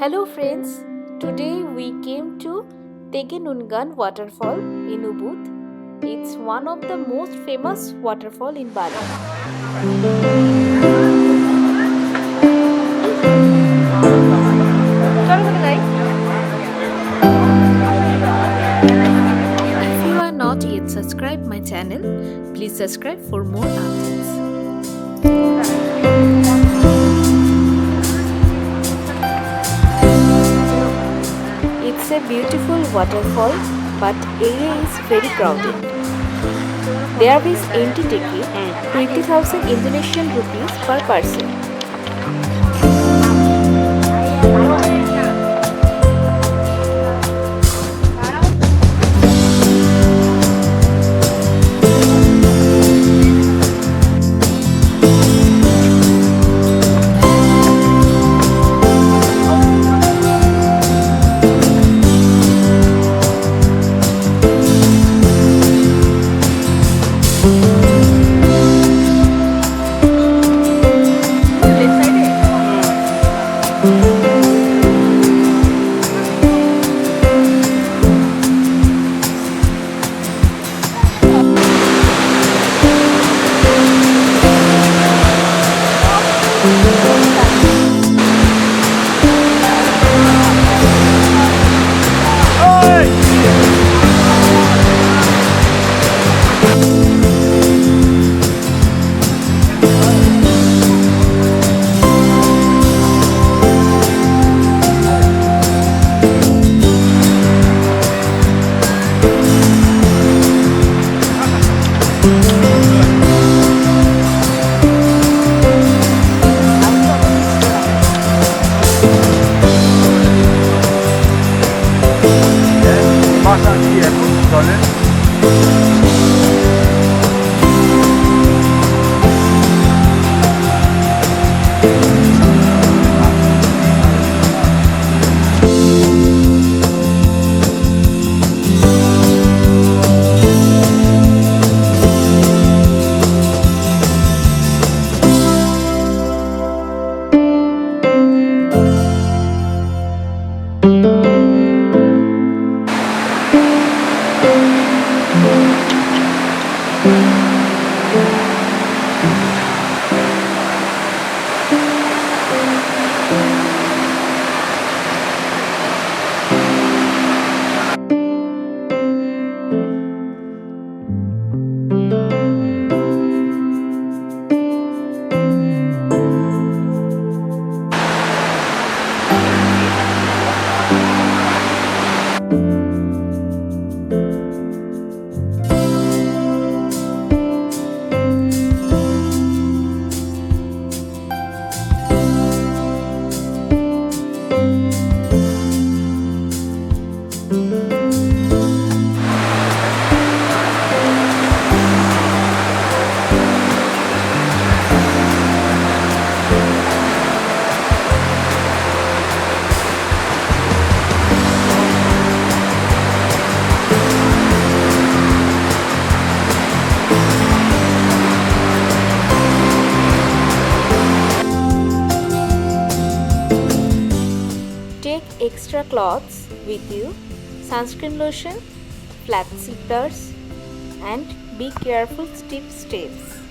Hello friends, today we came to Tegenungan Waterfall in Ubud. It's one of the most famous waterfall in Bali. If you are not yet subscribed my channel, please subscribe for more updates. It's a beautiful waterfall, but area is very crowded. There is entry ticket 20,000 Indonesian rupees per person. Take extra clothes with you, sunscreen lotion, flat zippers, and be careful steep steps.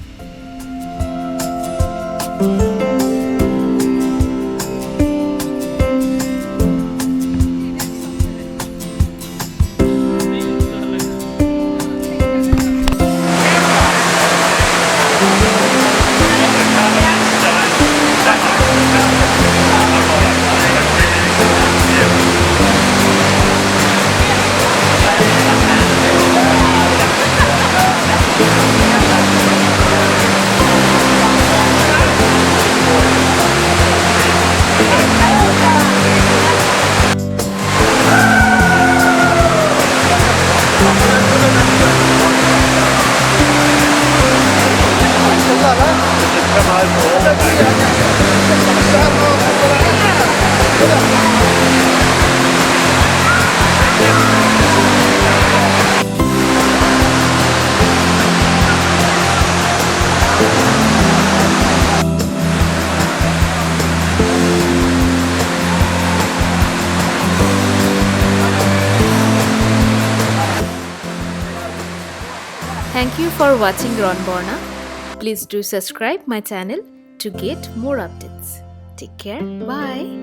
Thank you for watching Ronborna. Please do subscribe my channel to get more updates. Take care. Bye.